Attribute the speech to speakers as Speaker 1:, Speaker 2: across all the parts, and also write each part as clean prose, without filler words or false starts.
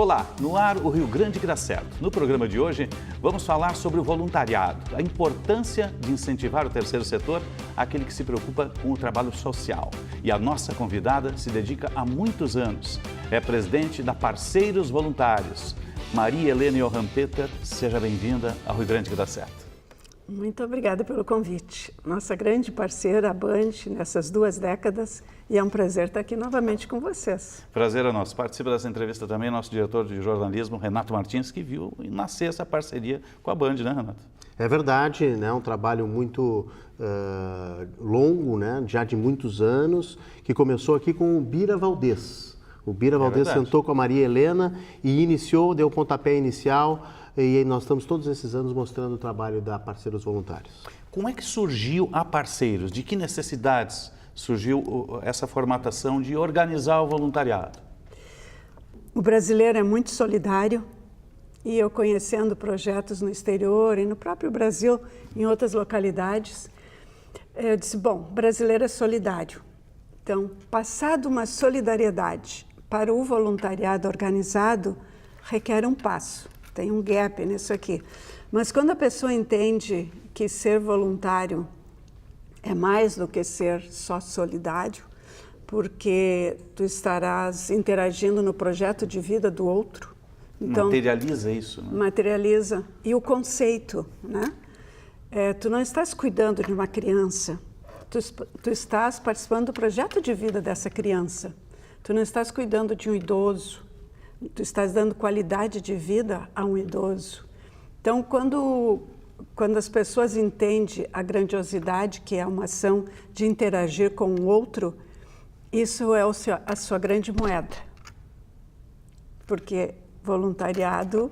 Speaker 1: Olá, no ar o Rio Grande que dá certo. No programa de hoje vamos falar sobre o voluntariado, a importância de incentivar o terceiro setor, aquele que se preocupa com o trabalho social. E a nossa convidada se dedica há muitos anos. É presidente da Parceiros Voluntários. Maria Helena Johan Peter, seja bem-vinda ao Rio Grande que dá certo.
Speaker 2: Muito obrigada pelo convite. Nossa grande parceira, a Band, nessas 2 décadas, e é um prazer estar aqui novamente com vocês.
Speaker 1: Prazer é nosso. Participa dessa entrevista também nosso diretor de jornalismo, Renato Martins, que viu nascer essa parceria com a Band, né, Renato?
Speaker 3: É verdade, né? Um trabalho muito longo, né? Já de muitos anos, que começou aqui com o Bira Valdez. O Bira Valdez sentou com a Maria Helena e iniciou, deu o pontapé inicial. E aí nós estamos todos esses anos mostrando o trabalho da Parceiros Voluntários.
Speaker 1: Como é que surgiu a Parceiros? De que necessidades surgiu essa formatação de organizar o voluntariado?
Speaker 2: O brasileiro é muito solidário e eu conhecendo projetos no exterior e no próprio Brasil, em outras localidades, eu disse, bom, o brasileiro é solidário. Então, passado uma solidariedade para o voluntariado organizado, requer um passo. Tem um gap nisso aqui. Mas quando a pessoa entende que ser voluntário é mais do que ser só solidário, porque tu estarás interagindo no projeto de vida do outro.
Speaker 1: Então, materializa isso, né?
Speaker 2: Materializa. E o conceito, né? Tu não estás cuidando de uma criança, tu estás participando do projeto de vida dessa criança. Tu não estás cuidando de um idoso, tu estás dando qualidade de vida a um idoso. Então, quando as pessoas entendem a grandiosidade que é uma ação de interagir com o outro, isso é a sua grande moeda. Porque voluntariado,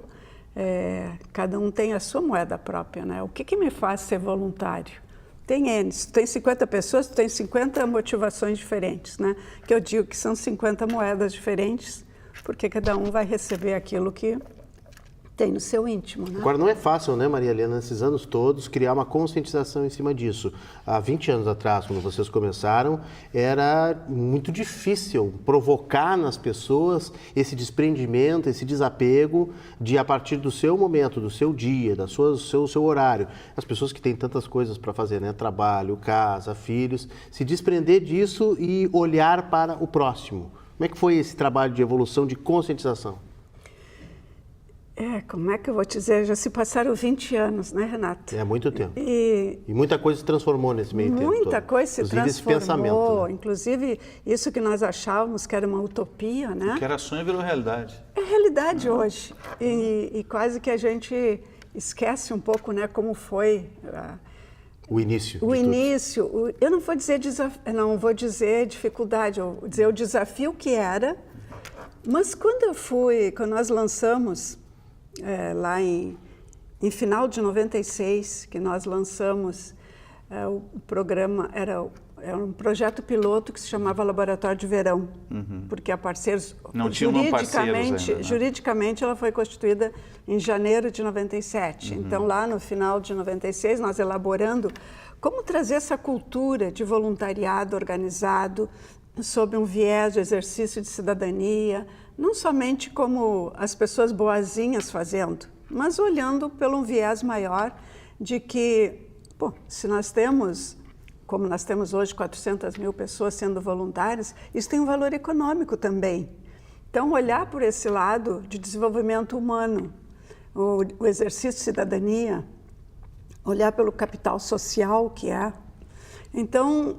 Speaker 2: cada um tem a sua moeda própria, né? O que me faz ser voluntário? Tem N, se tu tem 50 pessoas, tu tem 50 motivações diferentes, né? Que eu digo que são 50 moedas diferentes, porque cada um vai receber aquilo que tem no seu íntimo, né?
Speaker 3: Agora, não é fácil, né, Maria Helena, nesses anos todos, criar uma conscientização em cima disso. Há 20 anos atrás, quando vocês começaram, era muito difícil provocar nas pessoas esse desprendimento, esse desapego de, a partir do seu momento, do seu dia, do seu horário, as pessoas que têm tantas coisas para fazer, né, trabalho, casa, filhos, se desprender disso e olhar para o próximo. Como é que foi esse trabalho de evolução, de conscientização?
Speaker 2: Como é que eu vou te dizer? Já se passaram 20 anos, né, Renato?
Speaker 3: É muito tempo. E muita coisa se transformou nesse meio tempo.
Speaker 2: Muita coisa se transformou.
Speaker 3: Esse pensamento, né?
Speaker 2: Inclusive, isso que nós achávamos que era uma utopia, né?
Speaker 1: Que era sonho virou realidade. É
Speaker 2: realidade hoje. E quase que a gente esquece um pouco, né, como foi...
Speaker 3: O início.
Speaker 2: O início. Eu não vou dizer dificuldade, eu vou dizer o desafio que era. Mas quando nós lançamos, lá em final de 96, que nós lançamos o programa, era um projeto piloto que se chamava Laboratório de Verão, porque a Parceiros,
Speaker 1: não
Speaker 2: juridicamente ela foi constituída em janeiro de 97. Então, lá no final de 96, nós elaborando como trazer essa cultura de voluntariado organizado sob um viés de exercício de cidadania, não somente como as pessoas boazinhas fazendo, mas olhando pelo um viés maior de que, se nós temos, como nós temos hoje 400 mil pessoas sendo voluntárias, isso tem um valor econômico também. Então, olhar por esse lado de desenvolvimento humano, o exercício de cidadania, olhar pelo capital social que é. Então,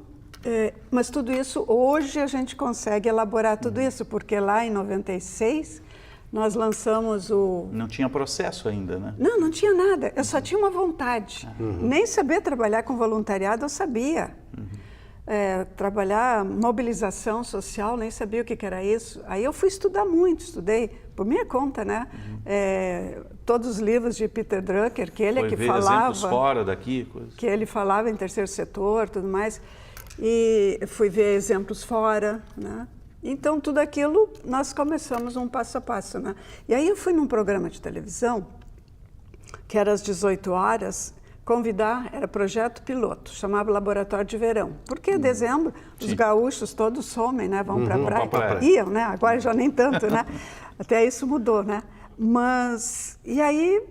Speaker 2: mas tudo isso, hoje a gente consegue elaborar tudo isso, porque lá em 96 nós lançamos o...
Speaker 1: Não tinha processo ainda, né?
Speaker 2: Não tinha nada, eu só tinha uma vontade. Nem saber trabalhar com voluntariado eu sabia. Trabalhar mobilização social, nem sabia o que era isso. Aí eu fui estudar muito, estudei por minha conta, né? Todos os livros de Peter Drucker, que ele é que falava...
Speaker 1: exemplos fora daqui, coisas.
Speaker 2: Que ele falava em terceiro setor, tudo mais. E fui ver exemplos fora, né? Então, tudo aquilo, nós começamos um passo a passo, né? E aí eu fui num programa de televisão, que era às 18 horas, convidar, era projeto piloto, chamava Laboratório de Verão. Porque em dezembro os gaúchos todos somem, né? Vão para a praia. Iam, né? Agora já nem tanto, né? Até isso mudou, né? Mas, e aí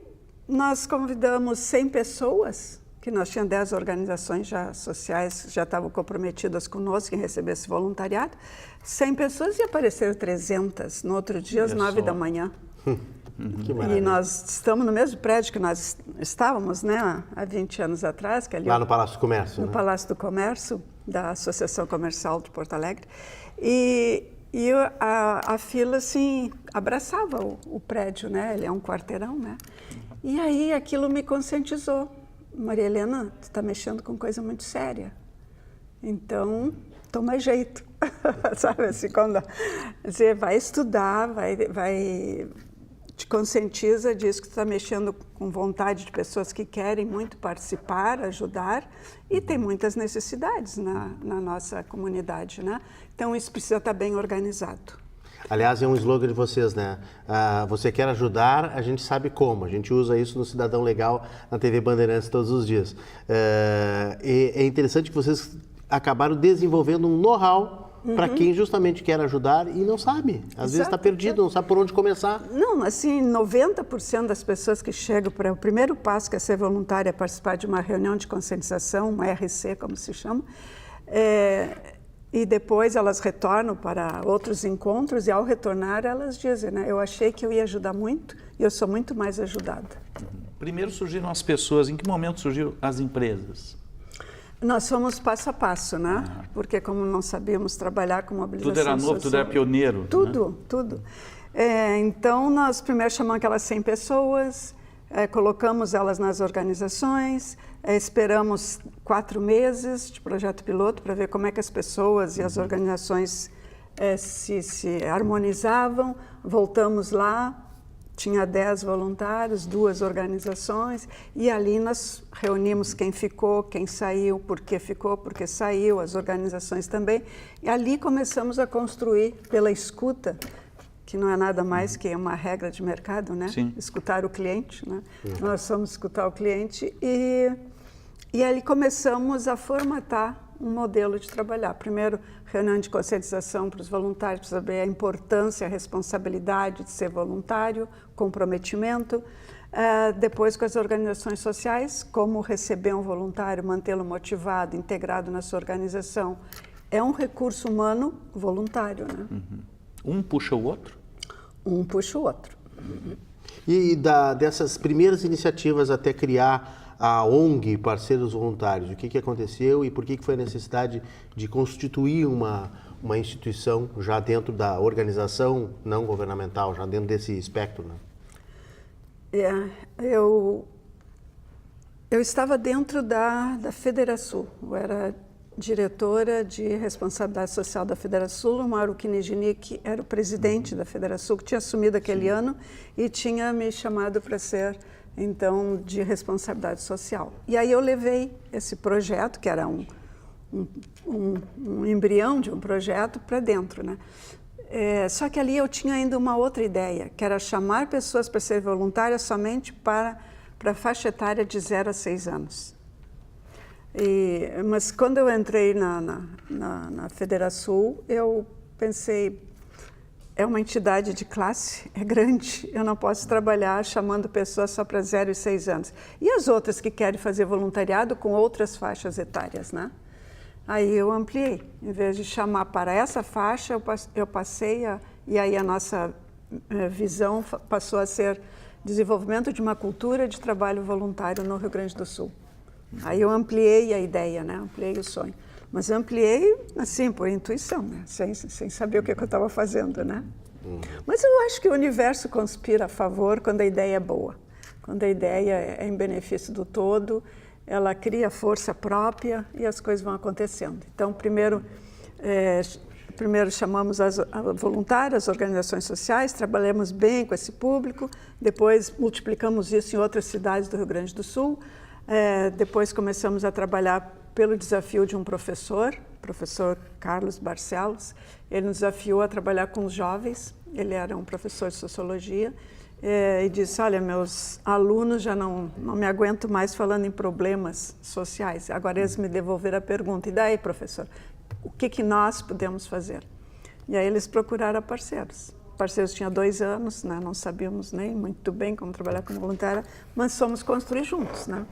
Speaker 2: nós convidamos 100 pessoas, que nós tínhamos 10 organizações já sociais, já estavam comprometidas conosco em receber esse voluntariado, 100 pessoas e apareceram 300 no outro dia, às 9 da manhã. E nós estamos no mesmo prédio que nós estávamos, né, há 20 anos atrás. Que ali
Speaker 3: lá no Palácio do Comércio.
Speaker 2: No Palácio do Comércio, da Associação Comercial de Porto Alegre. E a fila, assim, abraçava o prédio, né? Ele é um quarteirão, né? E aí aquilo me conscientizou. Maria Helena, tu está mexendo com coisa muito séria. Então, toma jeito. Sabe assim, quando dizer, vai estudar, vai te conscientiza disso que tu está mexendo com vontade de pessoas que querem muito participar, ajudar, e tem muitas necessidades na nossa comunidade, né? Então, isso precisa estar bem organizado.
Speaker 3: Aliás, é um slogan de vocês, né? Você quer ajudar, a gente sabe como. A gente usa isso no Cidadão Legal, na TV Bandeirantes todos os dias. É interessante que vocês acabaram desenvolvendo um know-how para quem justamente quer ajudar e não sabe. Às vezes está perdido, não sabe por onde começar.
Speaker 2: Não, assim, 90% das pessoas que chegam para o primeiro passo, que é ser voluntária, participar de uma reunião de conscientização, uma RC, como se chama, e depois elas retornam para outros encontros e ao retornar elas dizem, né, eu achei que eu ia ajudar muito e eu sou muito mais ajudada.
Speaker 1: Primeiro surgiram as pessoas, em que momento surgiram as empresas?
Speaker 2: Nós fomos passo a passo, né? Porque como não sabíamos trabalhar com mobilização social...
Speaker 1: Tudo era novo, tudo era pioneiro.
Speaker 2: Tudo,
Speaker 1: né?
Speaker 2: tudo. Então, nós primeiro chamamos aquelas 100 pessoas, colocamos elas nas organizações, esperamos 4 meses de projeto piloto para ver como é que as pessoas e as organizações se harmonizavam. Voltamos lá, tinha 10 voluntários, 2 organizações, e ali nós reunimos quem ficou, quem saiu, por que ficou, por que saiu, as organizações também. E ali começamos a construir pela escuta, que não é nada mais que uma regra de mercado, né?
Speaker 1: Sim.
Speaker 2: Escutar o cliente, né? Nós fomos escutar o cliente e ali começamos a formatar um modelo de trabalhar. Primeiro, reunião de conscientização para os voluntários, para saber a importância, a responsabilidade de ser voluntário, comprometimento. Depois, com as organizações sociais, como receber um voluntário, mantê-lo motivado, integrado na sua organização. É um recurso humano voluntário, né?
Speaker 1: Um puxa o outro?
Speaker 2: Um puxa o outro.
Speaker 3: E dessas primeiras iniciativas até criar a ONG Parceiros Voluntários, o que aconteceu e por que foi a necessidade de constituir uma instituição já dentro da organização não governamental, já dentro desse espectro, né?
Speaker 2: Eu estava dentro da Federação, eu era diretora de responsabilidade social da Federação, o Mauro Kinejnik era o presidente da Federação, que tinha assumido aquele ano e tinha me chamado para ser, então, de responsabilidade social. E aí eu levei esse projeto, que era um embrião de um projeto, para dentro, né? Só que ali eu tinha ainda uma outra ideia, que era chamar pessoas para ser voluntárias somente para a faixa etária de 0 a 6 anos. Mas quando eu entrei na Federação, eu pensei, é uma entidade de classe, é grande, eu não posso trabalhar chamando pessoas só para 0 e 6 anos. E as outras que querem fazer voluntariado com outras faixas etárias, né? Aí eu ampliei, em vez de chamar para essa faixa, eu passei, e aí a nossa visão passou a ser desenvolvimento de uma cultura de trabalho voluntário no Rio Grande do Sul. Aí eu ampliei a ideia, né? Ampliei o sonho. Mas ampliei, assim, por intuição, né? Sem saber o que eu estava fazendo, né? Mas eu acho que o universo conspira a favor quando a ideia é boa. Quando a ideia é em benefício do todo, ela cria força própria e as coisas vão acontecendo. Então, primeiro chamamos as voluntárias, as organizações sociais, trabalhamos bem com esse público, depois multiplicamos isso em outras cidades do Rio Grande do Sul, depois começamos a trabalhar pelo desafio de um professor Carlos Barcelos. Ele nos desafiou a trabalhar com os jovens, ele era um professor de sociologia, e disse, olha, meus alunos já não me aguento mais falando em problemas sociais. Agora eles me devolveram a pergunta, e daí, professor, o que nós podemos fazer? E aí eles procuraram parceiros. Parceiros tinha 2 anos, né? Não sabíamos nem muito bem como trabalhar como voluntária, mas fomos construir juntos, né?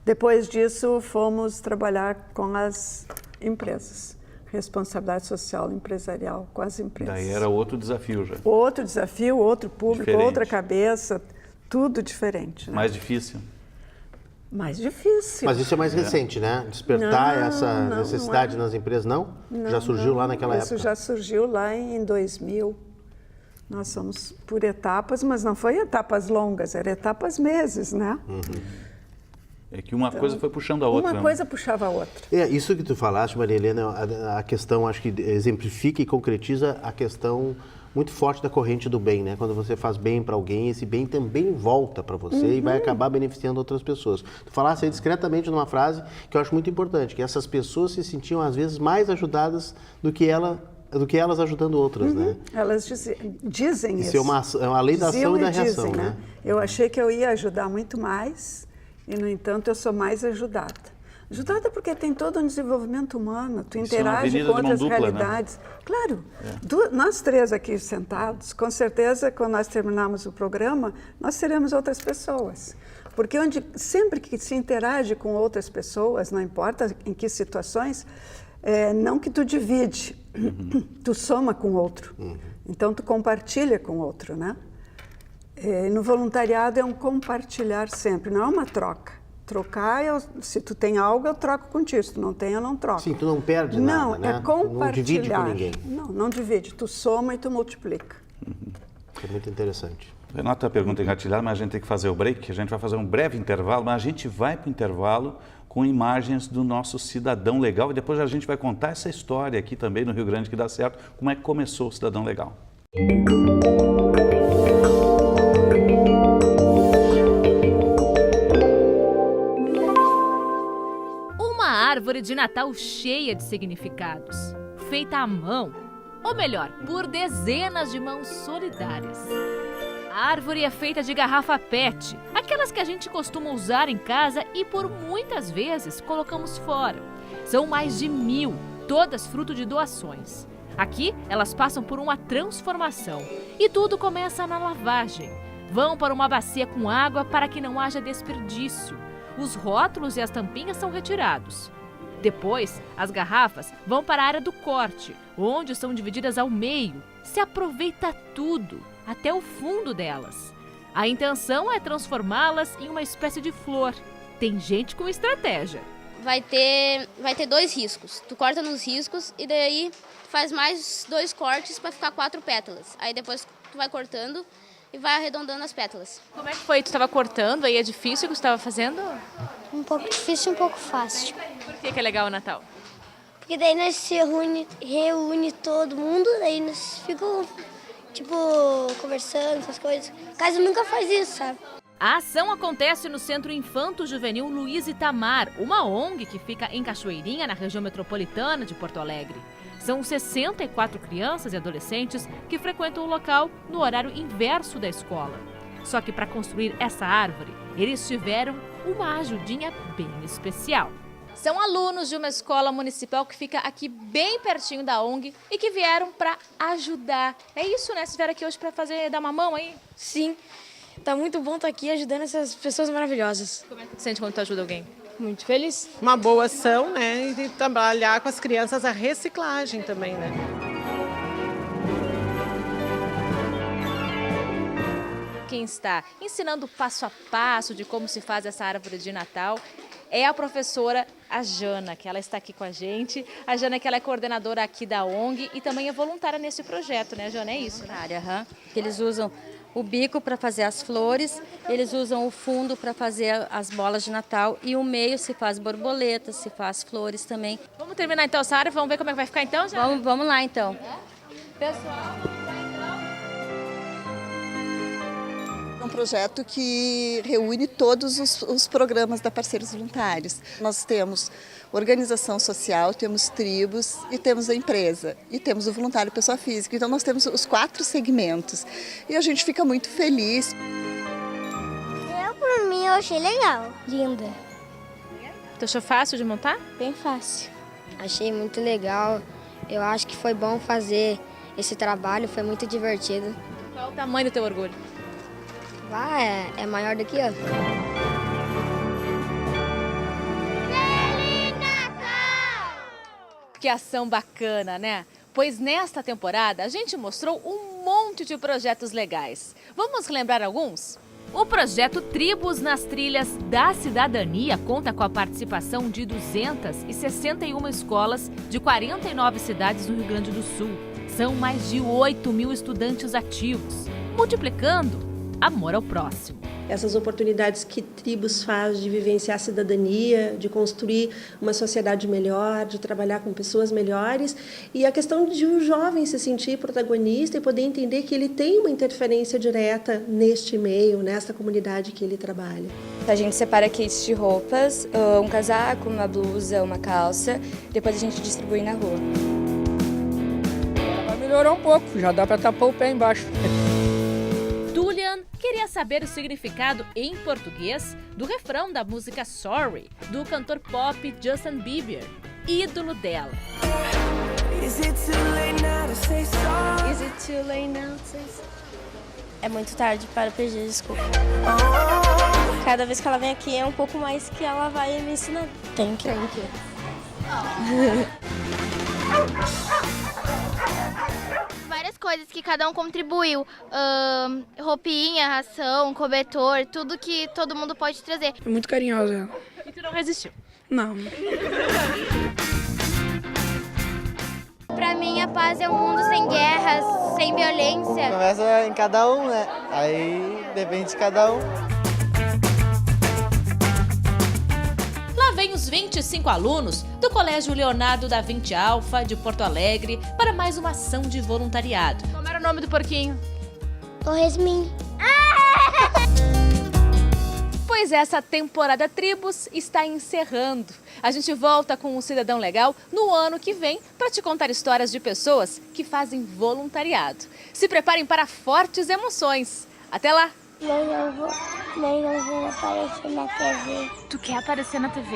Speaker 2: Depois disso, fomos trabalhar com as empresas. Responsabilidade social empresarial com as empresas.
Speaker 1: Daí era outro desafio já.
Speaker 2: Outro desafio, outro público,
Speaker 1: Diferente.
Speaker 2: outra cabeça, tudo diferente. Né?
Speaker 1: Mais difícil.
Speaker 2: Mais difícil.
Speaker 3: Mas isso é mais recente, né? Despertar essa necessidade nas empresas, não? Já surgiu lá naquela época?
Speaker 2: Isso já surgiu lá em 2000. Nós somos por etapas, mas não foi etapas longas, eram etapas meses, né?
Speaker 1: É que uma coisa foi puxando a outra.
Speaker 2: Uma coisa puxava a outra.
Speaker 3: Isso que tu falaste, Maria Helena, a questão, acho que exemplifica e concretiza a questão muito forte da corrente do bem, né? Quando você faz bem para alguém, esse bem também volta para você e vai acabar beneficiando outras pessoas. Tu falaste aí discretamente numa frase que eu acho muito importante, que essas pessoas se sentiam às vezes mais ajudadas do que elas ajudando outras, né?
Speaker 2: Elas dizem isso.
Speaker 3: Isso é uma lei da ação e da reação,
Speaker 2: dizem,
Speaker 3: né?
Speaker 2: Eu achei que eu ia ajudar muito mais e, no entanto, eu sou mais ajudada. Ajudada porque tem todo um desenvolvimento humano, tu interage com outras realidades. Né? Claro, nós 3 aqui sentados, com certeza, quando nós terminarmos o programa, nós teremos outras pessoas. Porque sempre que se interage com outras pessoas, não importa em que situações, não que tu divide, tu soma com o outro. Então, tu compartilha com o outro, né? No voluntariado é um compartilhar sempre, não é uma troca. Trocar, se tu tem algo, eu troco contigo. Se tu não tem, eu não troco.
Speaker 3: Sim, tu não perde nada, né?
Speaker 2: Não, é compartilhar.
Speaker 3: Não divide com ninguém.
Speaker 2: Não divide. Tu soma e tu multiplica.
Speaker 3: É muito interessante.
Speaker 1: Renata, a pergunta engatilhada, mas a gente tem que fazer o break. A gente vai fazer um breve intervalo, mas a gente vai para o intervalo com imagens do nosso Cidadão Legal. E depois a gente vai contar essa história aqui também no Rio Grande que dá certo. Como é que começou o Cidadão Legal.
Speaker 4: Árvore de Natal cheia de significados, feita à mão, ou melhor, por dezenas de mãos solidárias. A árvore é feita de garrafa PET, aquelas que a gente costuma usar em casa e por muitas vezes colocamos fora. São mais de 1000, todas fruto de doações. Aqui, elas passam por uma transformação e tudo começa na lavagem. Vão para uma bacia com água para que não haja desperdício. Os rótulos e as tampinhas são retirados. Depois, as garrafas vão para a área do corte, onde são divididas ao meio. Se aproveita tudo, até o fundo delas. A intenção é transformá-las em uma espécie de flor. Tem gente com estratégia.
Speaker 5: Vai ter 2 riscos. Tu corta nos riscos e daí faz mais 2 cortes para ficar 4 pétalas. Aí depois tu vai cortando e vai arredondando as pétalas.
Speaker 4: Como é que foi? Tu estava cortando, aí é difícil o que tu estava fazendo?
Speaker 6: Um pouco difícil e um pouco fácil.
Speaker 4: Por que é legal o Natal?
Speaker 6: Porque daí nós se reúne todo mundo, daí nós ficamos, conversando, essas coisas. Casa nunca faz isso, sabe?
Speaker 4: A ação acontece no Centro Infanto Juvenil Luiz Itamar, uma ONG que fica em Cachoeirinha, na região metropolitana de Porto Alegre. São 64 crianças e adolescentes que frequentam o local no horário inverso da escola. Só que para construir essa árvore, eles tiveram uma ajudinha bem especial. São alunos de uma escola municipal que fica aqui bem pertinho da ONG e que vieram para ajudar. É isso, né? Vocês vieram aqui hoje para dar uma mão aí?
Speaker 7: Sim, tá muito bom estar aqui ajudando essas pessoas maravilhosas.
Speaker 4: Como é que tu sente quando tu ajuda alguém?
Speaker 7: Muito feliz.
Speaker 8: Uma boa ação, né? E trabalhar com as crianças a reciclagem também, né?
Speaker 4: Quem está ensinando passo a passo de como se faz essa árvore de Natal é a professora a Jana, que ela está aqui com a gente. A Jana, que ela é coordenadora aqui da ONG e também é voluntária nesse projeto, né, Jana? É isso, né?
Speaker 9: Eles usam o bico para fazer as flores, eles usam o fundo para fazer as bolas de Natal e o meio se faz borboletas, se faz flores também.
Speaker 4: Vamos terminar então essa área, vamos ver como é que vai ficar então, Jana?
Speaker 9: Vamos lá então.
Speaker 4: Pessoal...
Speaker 10: um projeto que reúne todos os programas da Parceiros Voluntários. Nós temos organização social, temos tribos e temos a empresa. E temos o voluntário pessoa física. Então nós temos os 4 segmentos. E a gente fica muito feliz.
Speaker 6: Por mim, eu achei legal. Linda.
Speaker 4: Tu achou fácil de montar?
Speaker 6: Bem fácil. Achei muito legal. Eu acho que foi bom fazer esse trabalho, foi muito divertido.
Speaker 4: Qual o tamanho do teu orgulho?
Speaker 6: É maior do que eu.
Speaker 4: Que ação bacana, né? Pois nesta temporada a gente mostrou um monte de projetos legais. Vamos lembrar alguns? O projeto Tribos nas Trilhas da Cidadania conta com a participação de 261 escolas de 49 cidades do Rio Grande do Sul. São mais de 8.000 estudantes ativos, multiplicando amor ao próximo.
Speaker 11: Essas oportunidades que Tribos faz de vivenciar a cidadania, de construir uma sociedade melhor, de trabalhar com pessoas melhores, e a questão de um jovem se sentir protagonista e poder entender que ele tem uma interferência direta neste meio, nesta comunidade que ele trabalha.
Speaker 12: A gente separa kits de roupas, um casaco, uma blusa, uma calça, depois a gente distribui na rua.
Speaker 13: Vai melhorar um pouco, já dá para tapar o pé embaixo.
Speaker 4: Julian queria saber o significado em português do refrão da música Sorry, do cantor pop Justin Bieber, ídolo dela.
Speaker 14: Is it too late now to say sorry?
Speaker 6: Is it too late now to say sorry? É muito tarde para pedir desculpa. Cada vez que ela vem aqui é um pouco mais que ela vai me ensinar. Thank you.
Speaker 5: Várias coisas que cada um contribuiu. Roupinha, ração, cobertor, tudo que todo mundo pode trazer.
Speaker 13: É muito carinhosa ela.
Speaker 4: E tu não resistiu?
Speaker 13: Não.
Speaker 5: Pra mim, a paz é um mundo sem guerras, sem violência.
Speaker 15: Começa em cada um, né? Aí depende de cada um.
Speaker 4: Lá vem os 25 alunos do Colégio Leonardo da Vinci Alfa de Porto Alegre para mais uma ação de voluntariado. Como era o nome do porquinho?
Speaker 6: Torresmin.
Speaker 4: Pois essa temporada Tribos está encerrando. A gente volta com um Cidadão Legal no ano que vem para te contar histórias de pessoas que fazem voluntariado. Se preparem para fortes emoções. Até lá!
Speaker 6: Nós não vou aparecer na TV.
Speaker 4: Tu quer aparecer na TV?